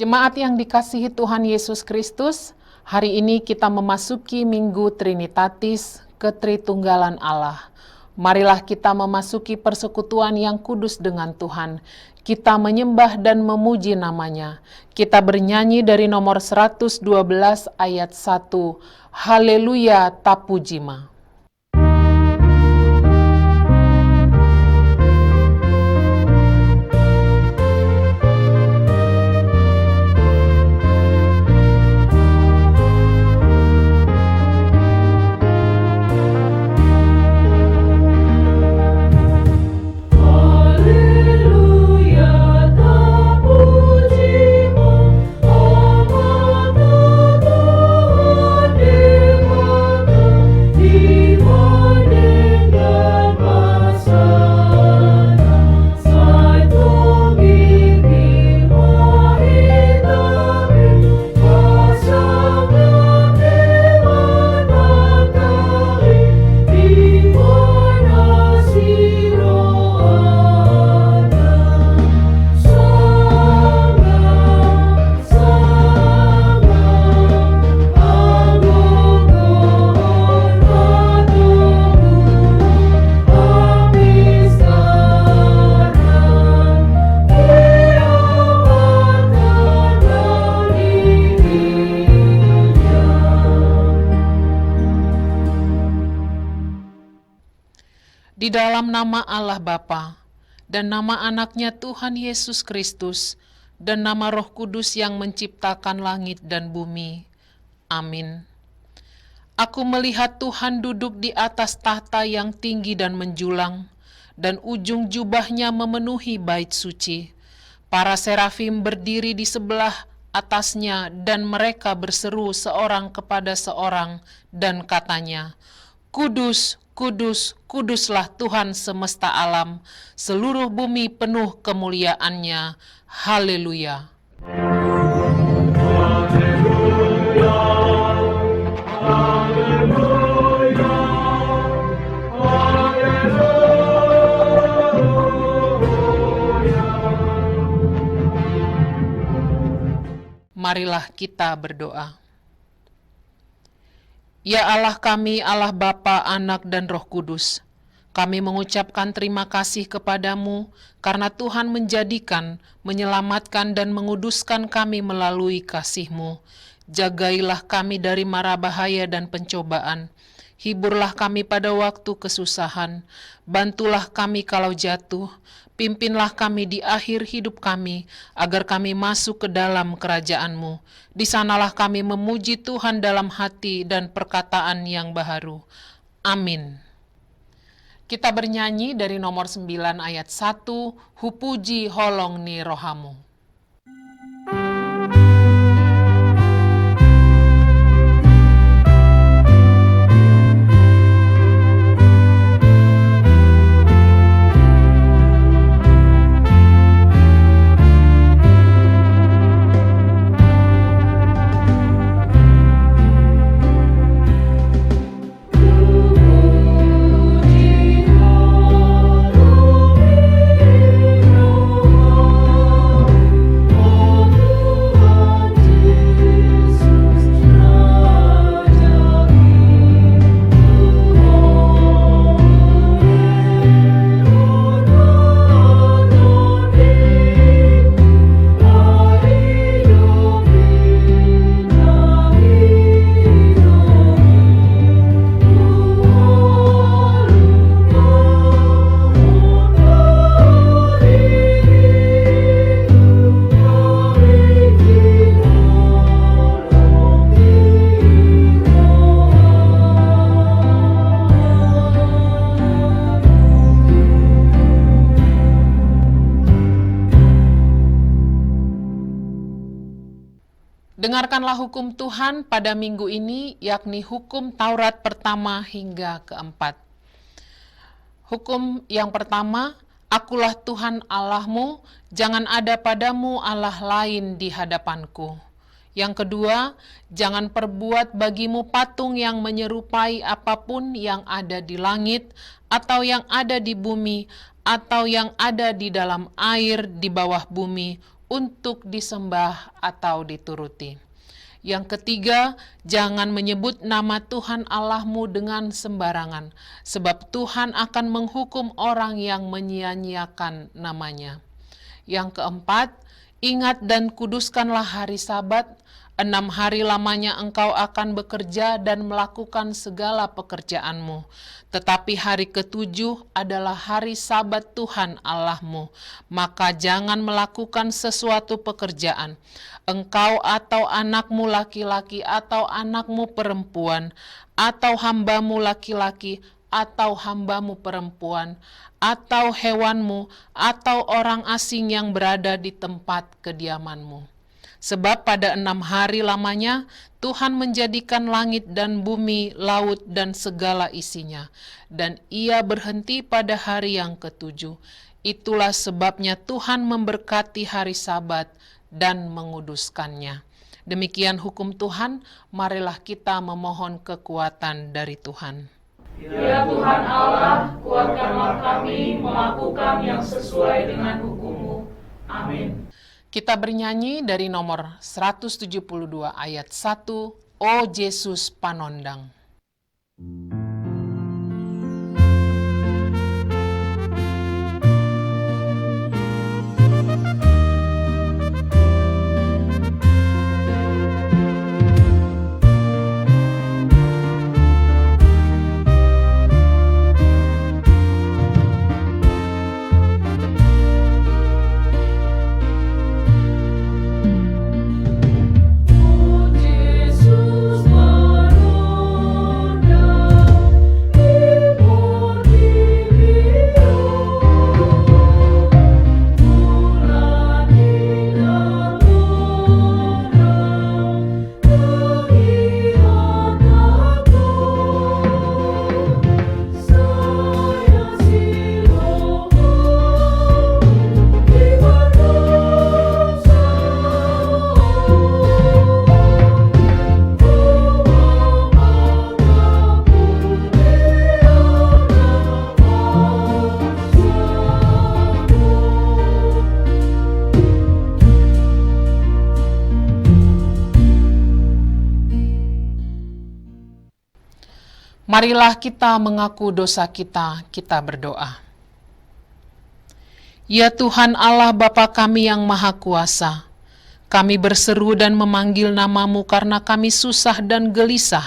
Jemaat yang dikasihi Tuhan Yesus Kristus, hari ini kita memasuki Minggu Trinitatis, Ketritunggalan Allah. Marilah kita memasuki persekutuan yang kudus dengan Tuhan. Kita menyembah dan memuji namanya. Kita bernyanyi dari nomor 112 ayat 1. Haleluya tapujima. Di dalam nama Allah Bapa dan nama anaknya Tuhan Yesus Kristus dan nama Roh Kudus yang menciptakan langit dan bumi. Amin. Aku melihat Tuhan duduk di atas tahta yang tinggi dan menjulang, dan ujung jubahnya memenuhi bait suci. Para serafim berdiri di sebelah atasnya dan mereka berseru seorang kepada seorang dan katanya, Kudus, kudus, kuduslah Tuhan semesta alam, seluruh bumi penuh kemuliaannya. Haleluya. Marilah kita berdoa. Ya Allah kami, Allah Bapa, Anak, dan Roh Kudus, kami mengucapkan terima kasih kepadamu karena Tuhan menjadikan, menyelamatkan, dan menguduskan kami melalui kasih-Mu. Jagailah kami dari mara bahaya dan pencobaan. Hiburlah kami pada waktu kesusahan. Bantulah kami kalau jatuh. Pimpinlah kami di akhir hidup kami, agar kami masuk ke dalam kerajaan-Mu. Di sanalah kami memuji Tuhan dalam hati dan perkataan yang baharu. Amin. Kita bernyanyi dari nomor 9 ayat 1, Hupuji holong ni rohamu. Dengarkanlah hukum Tuhan pada minggu ini, yakni hukum Taurat pertama hingga keempat. Hukum yang pertama, Akulah Tuhan Allahmu, jangan ada padamu Allah lain di hadapanku. Yang kedua, jangan perbuat bagimu patung yang menyerupai apapun yang ada di langit, atau yang ada di bumi, atau yang ada di dalam air di bawah bumi, untuk disembah atau dituruti. Yang ketiga, jangan menyebut nama Tuhan Allahmu dengan sembarangan, sebab Tuhan akan menghukum orang yang menyia-nyiakan namanya. Yang keempat, ingat dan kuduskanlah hari Sabat. 6 hari lamanya engkau akan bekerja dan melakukan segala pekerjaanmu. Tetapi hari ke-7 adalah hari Sabat Tuhan Allahmu. Maka jangan melakukan sesuatu pekerjaan. Engkau atau anakmu laki-laki atau anakmu perempuan, atau hambamu laki-laki atau hambamu perempuan, atau hewanmu, atau orang asing yang berada di tempat kediamanmu. Sebab pada 6 hari lamanya Tuhan menjadikan langit dan bumi, laut dan segala isinya, dan Ia berhenti pada hari yang ke-7. Itulah sebabnya Tuhan memberkati hari Sabat dan menguduskannya. Demikian hukum Tuhan, marilah kita memohon kekuatan dari Tuhan. Ya Tuhan Allah, kuatkanlah kami melakukan yang sesuai dengan hukum-Mu. Amin. Kita bernyanyi dari nomor 172 ayat 1, O Yesus Panondang. Marilah kita mengaku dosa kita, kita berdoa. Ya Tuhan Allah Bapa kami yang Maha Kuasa, kami berseru dan memanggil nama-Mu karena kami susah dan gelisah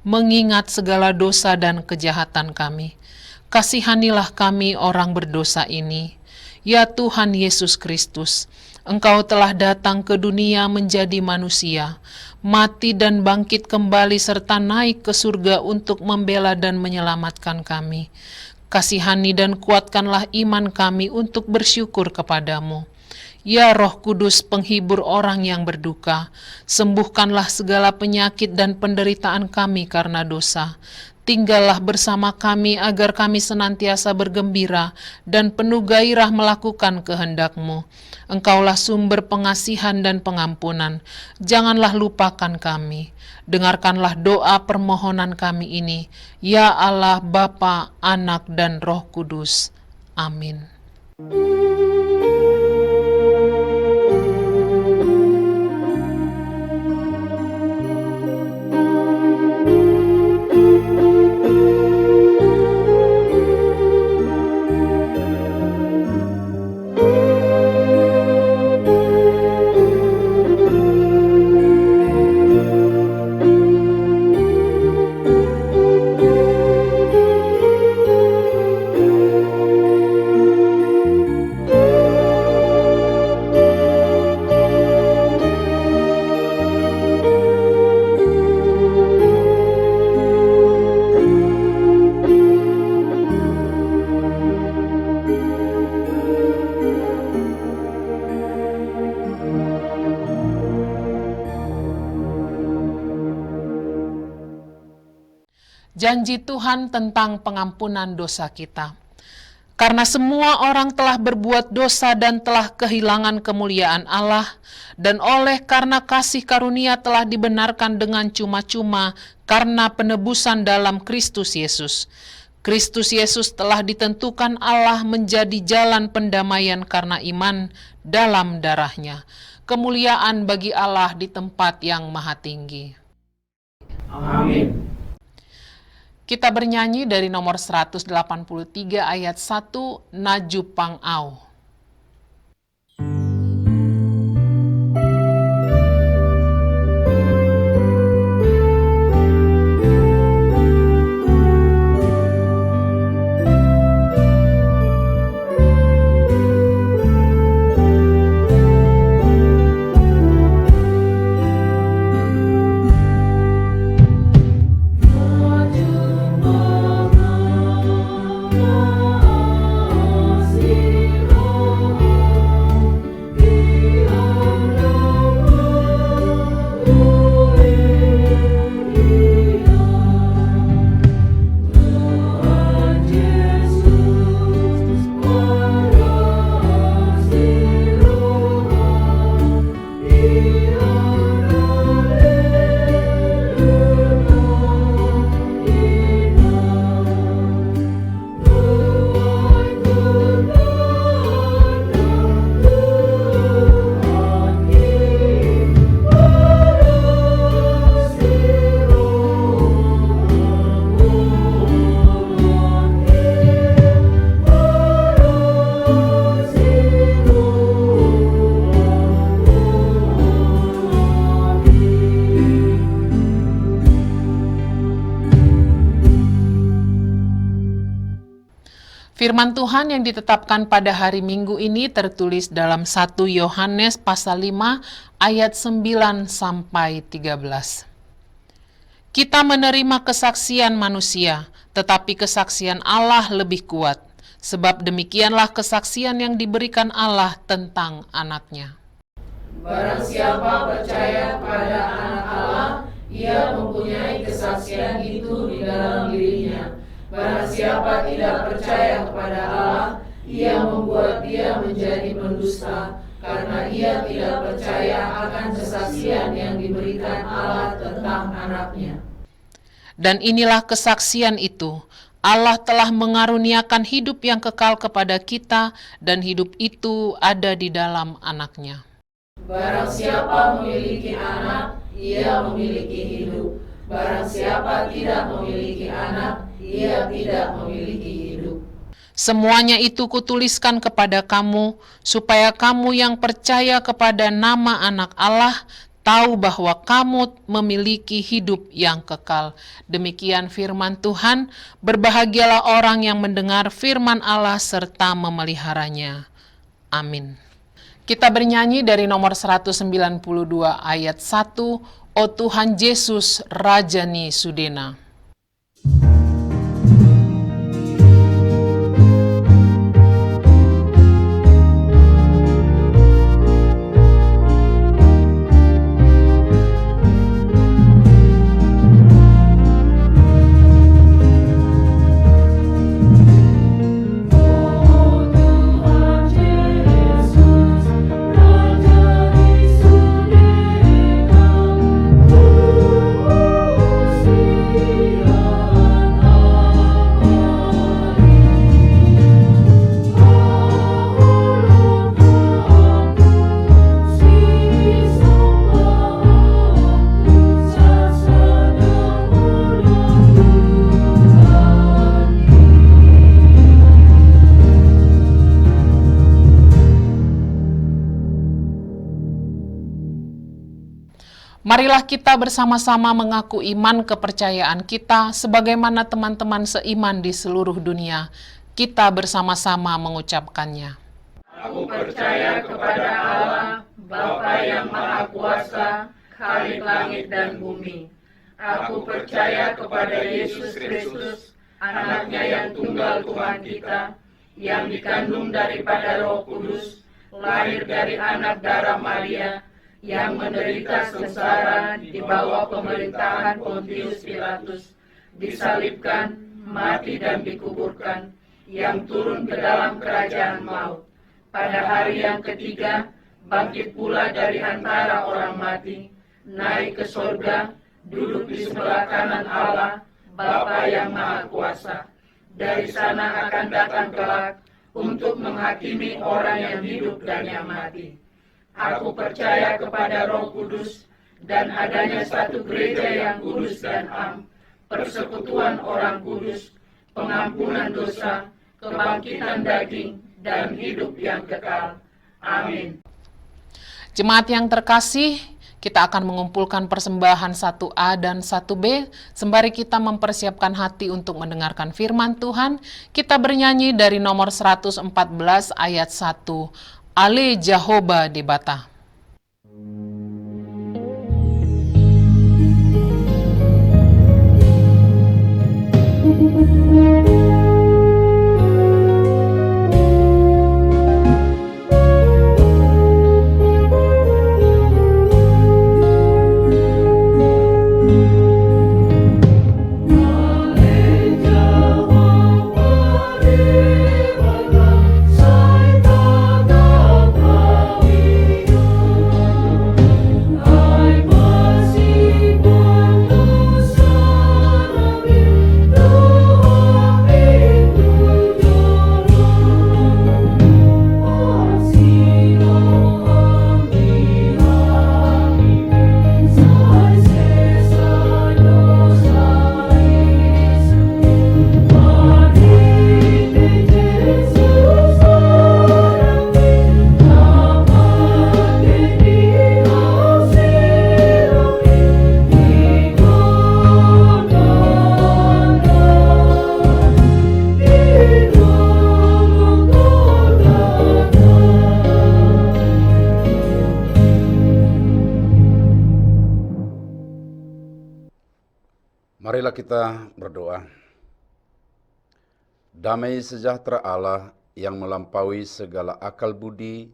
mengingat segala dosa dan kejahatan kami. Kasihanilah kami orang berdosa ini. Ya Tuhan Yesus Kristus, Engkau telah datang ke dunia menjadi manusia, mati dan bangkit kembali serta naik ke surga untuk membela dan menyelamatkan kami. Kasihani dan kuatkanlah iman kami untuk bersyukur kepadamu. Ya Roh Kudus penghibur orang yang berduka, sembuhkanlah segala penyakit dan penderitaan kami karena dosa. Tinggallah bersama kami agar kami senantiasa bergembira dan penuh gairah melakukan kehendak-Mu. Engkaulah sumber pengasihan dan pengampunan. Janganlah lupakan kami. Dengarkanlah doa permohonan kami ini. Ya Allah, Bapa, Anak, dan Roh Kudus. Amin. Janji Tuhan tentang pengampunan dosa kita. Karena semua orang telah berbuat dosa dan telah kehilangan kemuliaan Allah, dan oleh karena kasih karunia telah dibenarkan dengan cuma-cuma karena penebusan dalam Kristus Yesus. Kristus Yesus telah ditentukan Allah menjadi jalan pendamaian karena iman dalam darah-Nya. Kemuliaan bagi Allah di tempat yang maha tinggi. Amin. Kita bernyanyi dari nomor 183 ayat 1, Najub Pangau. Firman Tuhan yang ditetapkan pada hari Minggu ini tertulis dalam 1 Yohanes pasal 5 ayat 9 sampai 13. Kita menerima kesaksian manusia, tetapi kesaksian Allah lebih kuat, sebab demikianlah kesaksian yang diberikan Allah tentang anak-Nya. Barang siapa percaya pada anak Allah, ia mempunyai kesaksian itu di dalam dirinya. Barang siapa tidak percaya kepada Allah, ia membuat dia menjadi pendusta, karena ia tidak percaya akan kesaksian yang diberikan Allah tentang anak-Nya. Dan inilah kesaksian itu, Allah telah mengaruniakan hidup yang kekal kepada kita, dan hidup itu ada di dalam anak-Nya. Barang siapa memiliki anak, ia memiliki hidup. Barang siapa tidak memiliki anak, ia tidak memiliki hidup. Semuanya itu kutuliskan kepada kamu, supaya kamu yang percaya kepada nama anak Allah, tahu bahwa kamu memiliki hidup yang kekal. Demikian firman Tuhan, berbahagialah orang yang mendengar firman Allah serta memeliharanya. Amin. Kita bernyanyi dari nomor 192 ayat 1, O Tuhan Yesus Rajani Sudena. Marilah kita bersama-sama mengaku iman kepercayaan kita sebagaimana teman-teman seiman di seluruh dunia. Kita bersama-sama mengucapkannya. Aku percaya kepada Allah, Bapa yang Maha Kuasa, Khalik langit dan bumi. Aku percaya kepada Yesus Kristus, Anak-Nya yang tunggal Tuhan kita, yang dikandung daripada Roh Kudus, lahir dari anak darah Maria, yang menderita sengsara di bawah pemerintahan Pontius Pilatus, disalibkan, mati dan dikuburkan, yang turun ke dalam kerajaan maut. Pada hari yang ketiga, bangkit pula dari antara orang mati, naik ke sorga, duduk di sebelah kanan Allah, Bapa yang Maha Kuasa. Dari sana akan datang kelak untuk menghakimi orang yang hidup dan yang mati. Aku percaya kepada Roh Kudus dan adanya satu gereja yang kudus dan am, persekutuan orang kudus, pengampunan dosa, kebangkitan daging, dan hidup yang kekal. Amin. Jemaat yang terkasih, kita akan mengumpulkan persembahan 1A dan 1B. Sembari kita mempersiapkan hati untuk mendengarkan firman Tuhan, kita bernyanyi dari nomor 114 ayat 1. Ale Jehovah Debata. Marilah kita berdoa. Damai sejahtera Allah yang melampaui segala akal budi,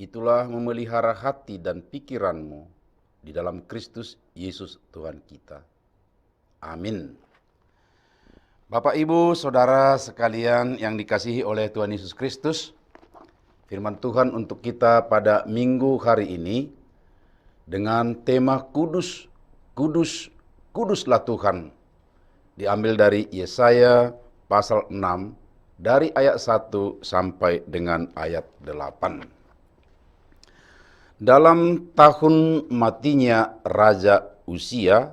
itulah memelihara hati dan pikiranmu di dalam Kristus Yesus Tuhan kita. Amin. Bapak, Ibu, Saudara sekalian yang dikasihi oleh Tuhan Yesus Kristus, firman Tuhan untuk kita pada minggu hari ini dengan tema kudus, kudus, kuduslah Tuhan, diambil dari Yesaya pasal 6 dari ayat 1 sampai dengan ayat 8. Dalam tahun matinya Raja Uzia,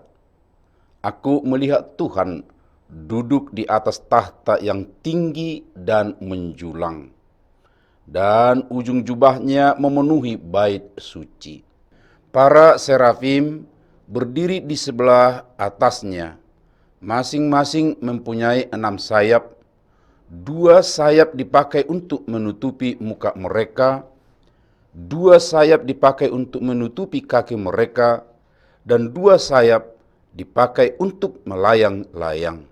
aku melihat Tuhan duduk di atas tahta yang tinggi dan menjulang, dan ujung jubahnya memenuhi bait suci. Para serafim berdiri di sebelah atasnya, masing-masing mempunyai 6 sayap. 2 sayap dipakai untuk menutupi muka mereka, 2 sayap dipakai untuk menutupi kaki mereka, dan 2 sayap dipakai untuk melayang-layang.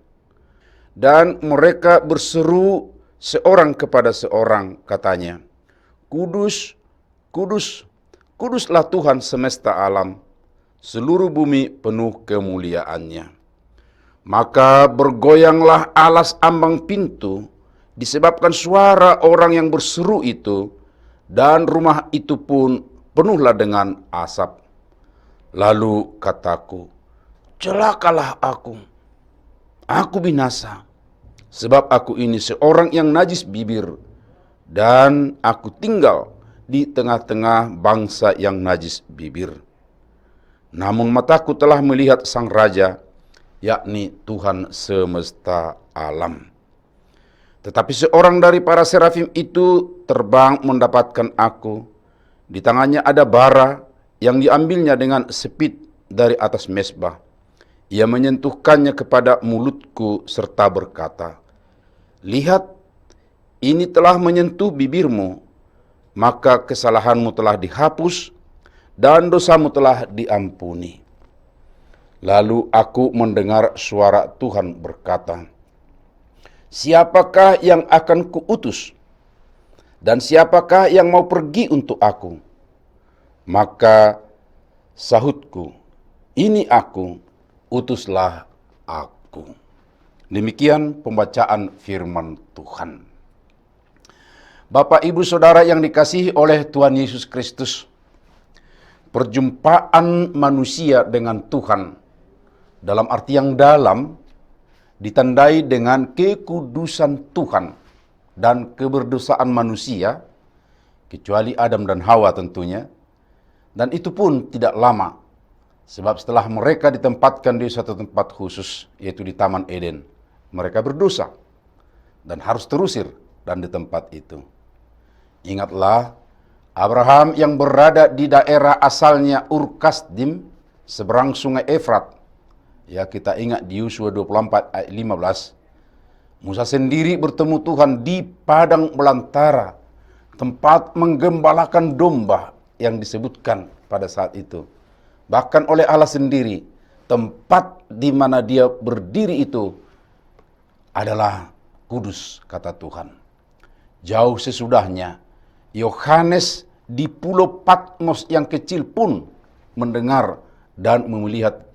Dan mereka berseru seorang kepada seorang, katanya, Kudus, kudus, kuduslah Tuhan semesta alam, seluruh bumi penuh kemuliaannya. Maka bergoyanglah alas ambang pintu disebabkan suara orang yang berseru itu, dan rumah itu pun penuhlah dengan asap. Lalu kataku, celakalah aku binasa, sebab aku ini seorang yang najis bibir, dan aku tinggal di tengah-tengah bangsa yang najis bibir. Namun mataku telah melihat Sang Raja, yakni Tuhan semesta alam. Tetapi seorang dari para serafim itu terbang mendapatkan aku. Di tangannya ada bara yang diambilnya dengan sepit dari atas mezbah. Ia menyentuhkannya kepada mulutku serta berkata, Lihat, ini telah menyentuh bibirmu, maka kesalahanmu telah dihapus, dan dosamu telah diampuni. Lalu aku mendengar suara Tuhan berkata, Siapakah yang akan kuutus? Dan siapakah yang mau pergi untuk aku? Maka sahutku, ini aku, utuslah aku. Demikian pembacaan firman Tuhan. Bapak, Ibu, Saudara yang dikasihi oleh Tuhan Yesus Kristus, perjumpaan manusia dengan Tuhan dalam arti yang dalam ditandai dengan kekudusan Tuhan dan keberdosaan manusia, kecuali Adam dan Hawa tentunya, dan itu pun tidak lama, sebab setelah mereka ditempatkan di suatu tempat khusus, yaitu di Taman Eden, mereka berdosa dan harus terusir dan di tempat itu. Ingatlah, Abraham yang berada di daerah asalnya Ur Kasdim, seberang sungai Efrat. Ya, kita ingat di Yosua 24 ayat 15. Musa sendiri bertemu Tuhan di padang belantara, tempat menggembalakan domba yang disebutkan pada saat itu. Bahkan oleh Allah sendiri, tempat di mana dia berdiri itu adalah kudus, kata Tuhan. Jauh sesudahnya, Yohanes di pulau Patmos yang kecil pun mendengar dan melihat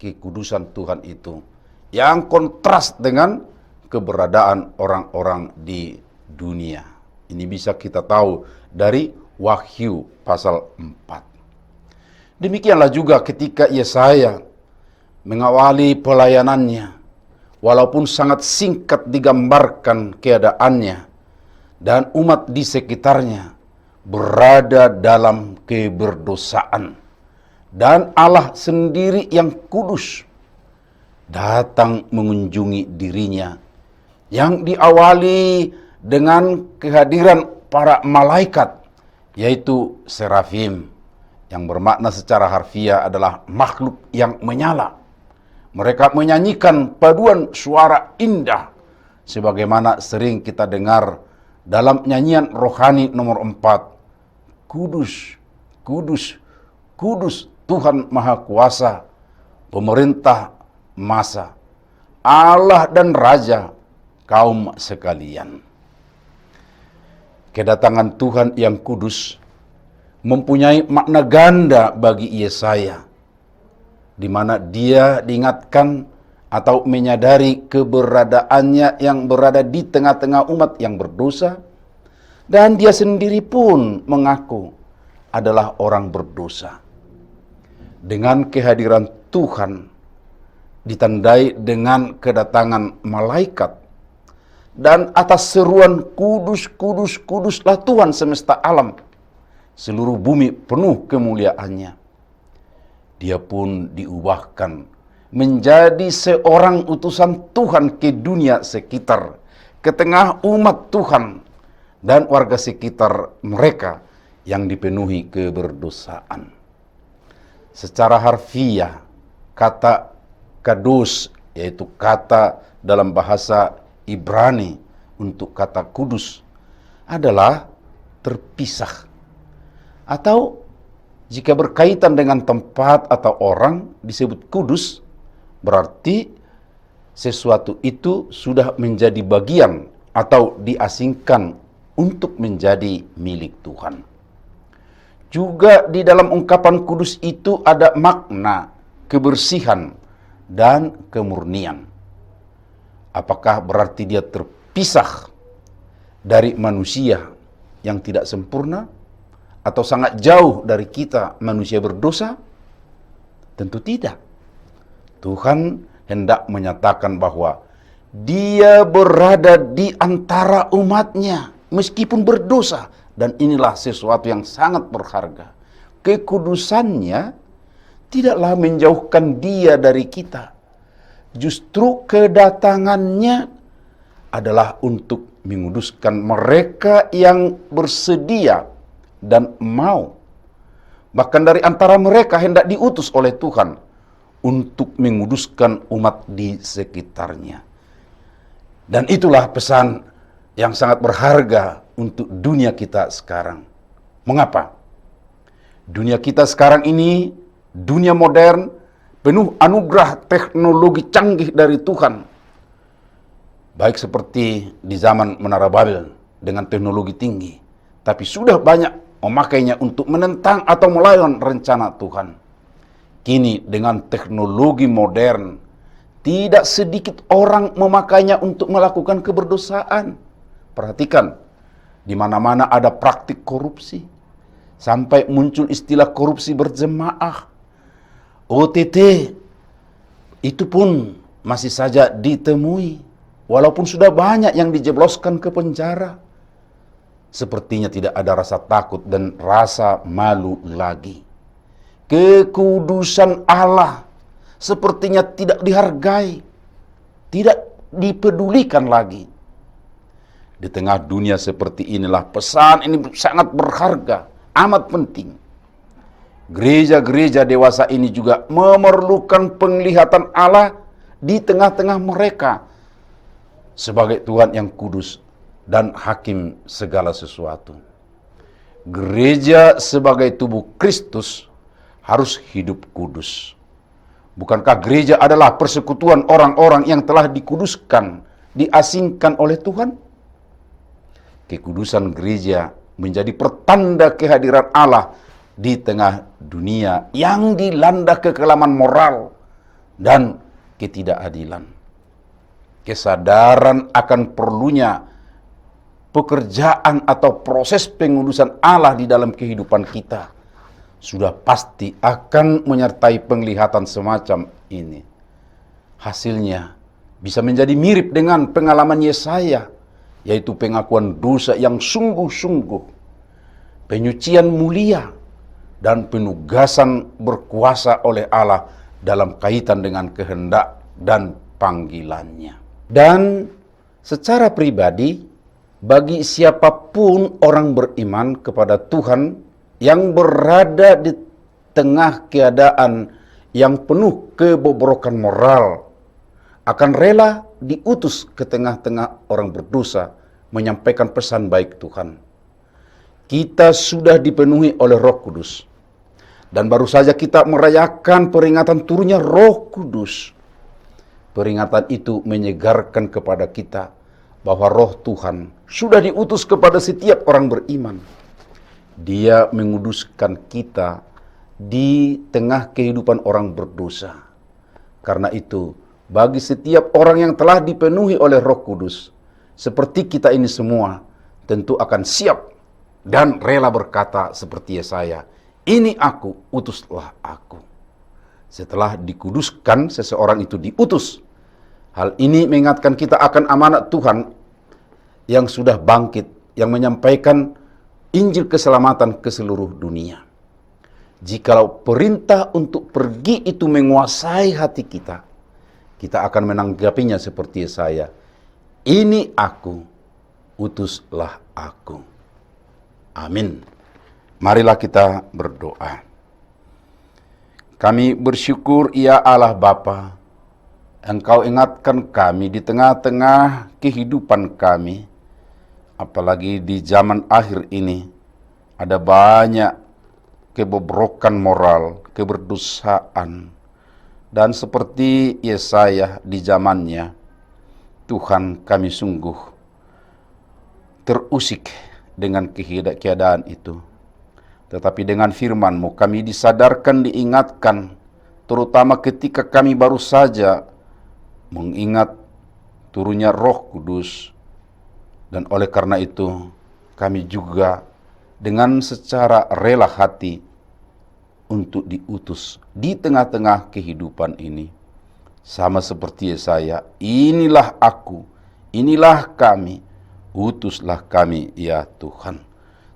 kekudusan Tuhan itu, yang kontras dengan keberadaan orang-orang di dunia. Ini bisa kita tahu dari Wahyu pasal 4. Demikianlah juga ketika Yesaya mengawali pelayanannya, walaupun sangat singkat digambarkan keadaannya, dan umat di sekitarnya berada dalam keberdosaan, dan Allah sendiri yang kudus datang mengunjungi dirinya, yang diawali dengan kehadiran para malaikat, yaitu serafim, yang bermakna secara harfiah adalah makhluk yang menyala. Mereka menyanyikan paduan suara indah, sebagaimana sering kita dengar dalam nyanyian rohani nomor 4. Kudus, kudus, kudus Tuhan Maha Kuasa, pemerintah masa, Allah dan Raja kaum sekalian. Kedatangan Tuhan yang kudus mempunyai makna ganda bagi Yesaya, di mana dia diingatkan atau menyadari keberadaannya yang berada di tengah-tengah umat yang berdosa, dan dia sendiri pun mengaku adalah orang berdosa. Dengan kehadiran Tuhan ditandai dengan kedatangan malaikat, dan atas seruan kudus, kudus, kuduslah Tuhan semesta alam, seluruh bumi penuh kemuliaannya, dia pun diubahkan menjadi seorang utusan Tuhan ke dunia sekitar, ke tengah umat Tuhan dan warga sekitar mereka yang dipenuhi keberdosaan. Secara harfiah, kata kados, yaitu kata dalam bahasa Ibrani untuk kata kudus, adalah terpisah. Atau jika berkaitan dengan tempat atau orang disebut kudus, berarti sesuatu itu sudah menjadi bagian atau diasingkan untuk menjadi milik Tuhan. Juga di dalam ungkapan kudus itu ada makna kebersihan dan kemurnian. Apakah berarti dia terpisah dari manusia yang tidak sempurna, atau sangat jauh dari kita manusia berdosa? Tentu tidak. Tuhan hendak menyatakan bahwa dia berada di antara umatnya meskipun berdosa, dan inilah sesuatu yang sangat berharga. Kekudusannya tidaklah menjauhkan dia dari kita. Justru kedatangannya adalah untuk menguduskan mereka yang bersedia dan mau. Bahkan dari antara mereka hendak diutus oleh Tuhan untuk menguduskan umat di sekitarnya. Dan itulah pesan yang sangat berharga untuk dunia kita sekarang. Mengapa? Dunia kita sekarang ini, dunia modern, penuh anugerah teknologi canggih dari Tuhan. Baik seperti di zaman Menara Babel dengan teknologi tinggi, tapi sudah banyak memakainya untuk menentang atau melawan rencana Tuhan. Kini dengan teknologi modern, tidak sedikit orang memakainya untuk melakukan keberdosaan. Perhatikan, di mana-mana ada praktik korupsi, sampai muncul istilah korupsi berjemaah. OTT itu pun masih saja ditemui, walaupun sudah banyak yang dijebloskan ke penjara. Sepertinya tidak ada rasa takut dan rasa malu lagi. Kekudusan Allah sepertinya tidak dihargai, tidak dipedulikan lagi. Di tengah dunia seperti inilah pesan ini sangat berharga, amat penting. Gereja-gereja dewasa ini juga memerlukan penglihatan Allah di tengah-tengah mereka sebagai Tuhan yang kudus dan hakim segala sesuatu. Gereja sebagai tubuh Kristus harus hidup kudus. Bukankah gereja adalah persekutuan orang-orang yang telah dikuduskan, diasingkan oleh Tuhan? Kekudusan gereja menjadi pertanda kehadiran Allah di tengah dunia yang dilanda kekelaman moral dan ketidakadilan. Kesadaran akan perlunya pekerjaan atau proses pengudusan Allah di dalam kehidupan kita sudah pasti akan menyertai penglihatan semacam ini. Hasilnya bisa menjadi mirip dengan pengalaman Yesaya, yaitu pengakuan dosa yang sungguh-sungguh, penyucian mulia, dan penugasan berkuasa oleh Allah dalam kaitan dengan kehendak dan panggilannya. Dan secara pribadi, bagi siapapun orang beriman kepada Tuhan yang berada di tengah keadaan yang penuh kebobrokan moral, akan rela diutus ke tengah-tengah orang berdosa menyampaikan pesan baik Tuhan. Kita sudah dipenuhi oleh Roh Kudus, dan baru saja kita merayakan peringatan turunnya Roh Kudus. Peringatan itu menyegarkan kepada kita bahwa Roh Tuhan sudah diutus kepada setiap orang beriman. Dia menguduskan kita di tengah kehidupan orang berdosa. Karena itu, bagi setiap orang yang telah dipenuhi oleh Roh Kudus, seperti kita ini semua, tentu akan siap dan rela berkata seperti Yesaya, "Ini aku, utuslah aku." Setelah dikuduskan, seseorang itu diutus. Hal ini mengingatkan kita akan amanat Tuhan yang sudah bangkit, yang menyampaikan Injil keselamatan ke seluruh dunia. Jikalau perintah untuk pergi itu menguasai hati kita, kita akan menanggapinya seperti Yesaya, "Ini aku, utuslah aku." Amin. Marilah kita berdoa. Kami bersyukur ya Allah Bapa, Engkau ingatkan kami di tengah-tengah kehidupan kami, apalagi di zaman akhir ini, ada banyak kebobrokan moral, keberdosaan, dan seperti Yesaya di zamannya, Tuhan kami sungguh terusik dengan keadaan itu. Tetapi dengan firman-Mu kami disadarkan, diingatkan, terutama ketika kami baru saja mengingat turunnya Roh Kudus. Dan oleh karena itu, kami juga dengan secara rela hati untuk diutus di tengah-tengah kehidupan ini. Sama seperti Yesaya, "Inilah aku, inilah kami, utuslah kami ya Tuhan."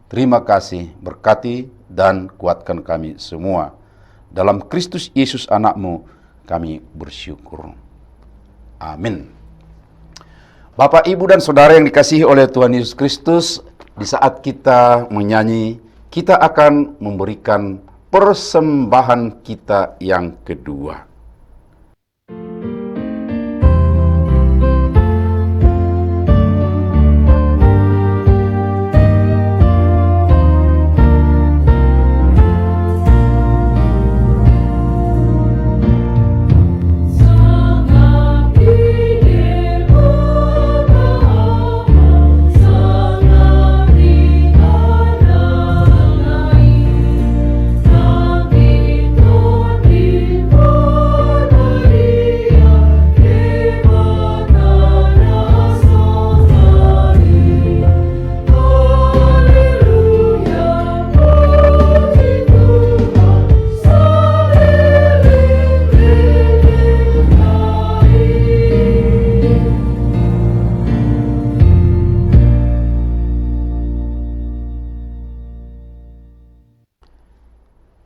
Terima kasih, berkati dan kuatkan kami semua. Dalam Kristus Yesus anak-Mu, kami bersyukur. Amin. Bapak, Ibu, dan Saudara yang dikasihi oleh Tuhan Yesus Kristus, di saat kita menyanyi, kita akan memberikan persembahan kita yang kedua. Oh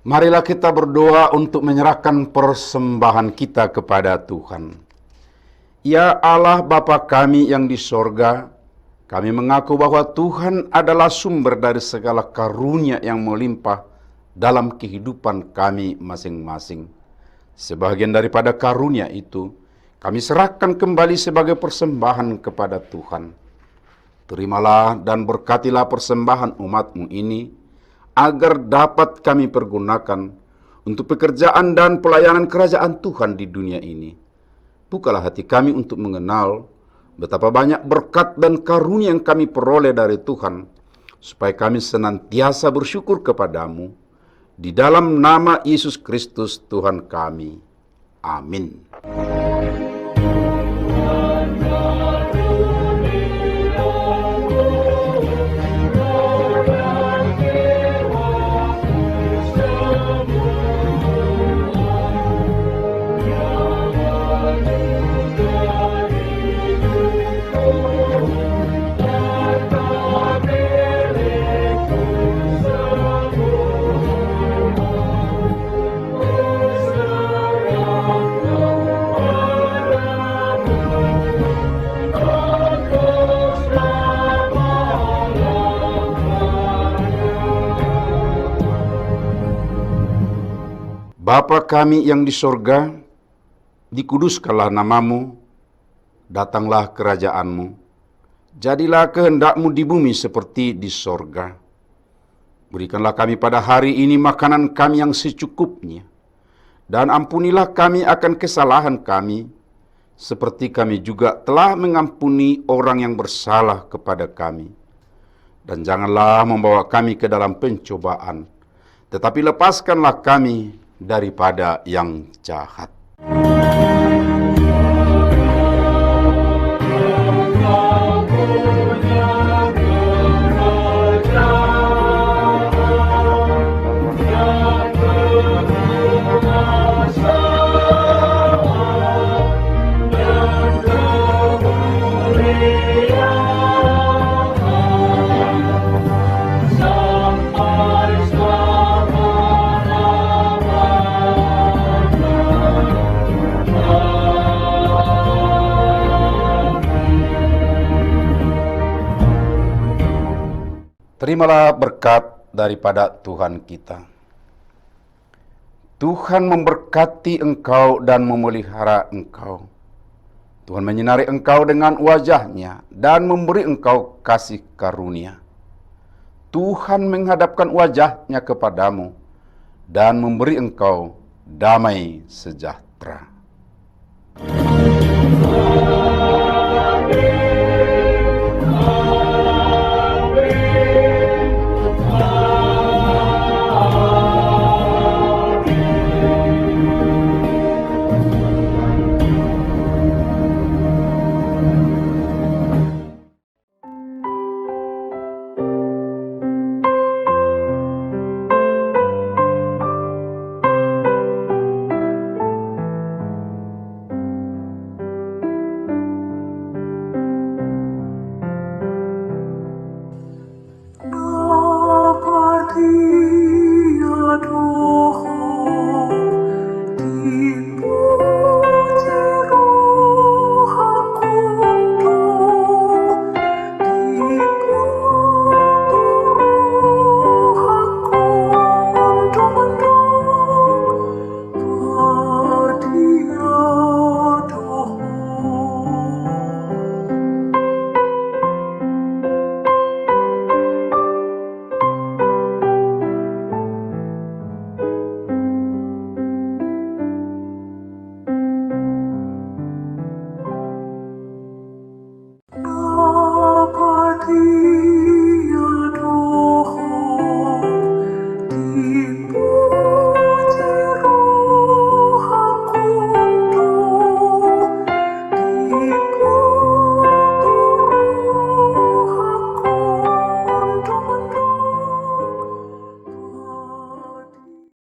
Marilah kita berdoa untuk menyerahkan persembahan kita kepada Tuhan. Ya Allah Bapa kami yang di sorga, kami mengaku bahwa Tuhan adalah sumber dari segala karunia yang melimpah dalam kehidupan kami masing-masing. Sebagian daripada karunia itu, kami serahkan kembali sebagai persembahan kepada Tuhan. Terimalah dan berkatilah persembahan umat-Mu ini, agar dapat kami pergunakan untuk pekerjaan dan pelayanan kerajaan Tuhan di dunia ini. Bukalah hati kami untuk mengenal betapa banyak berkat dan karunia yang kami peroleh dari Tuhan, supaya kami senantiasa bersyukur kepadamu, di dalam nama Yesus Kristus Tuhan kami. Amin. Bapa kami yang di sorga, dikuduskanlah namamu, datanglah kerajaanmu, jadilah kehendak-Mu di bumi seperti di sorga. Berikanlah kami pada hari ini makanan kami yang secukupnya, dan ampunilah kami akan kesalahan kami, seperti kami juga telah mengampuni orang yang bersalah kepada kami. Dan janganlah membawa kami ke dalam pencobaan, tetapi lepaskanlah kami daripada yang jahat. Terimalah berkat daripada Tuhan kita. Tuhan memberkati engkau dan memelihara engkau. Tuhan menyinari engkau dengan wajah-Nya dan memberi engkau kasih karunia. Tuhan menghadapkan wajah-Nya kepadamu dan memberi engkau damai sejahtera. Amin.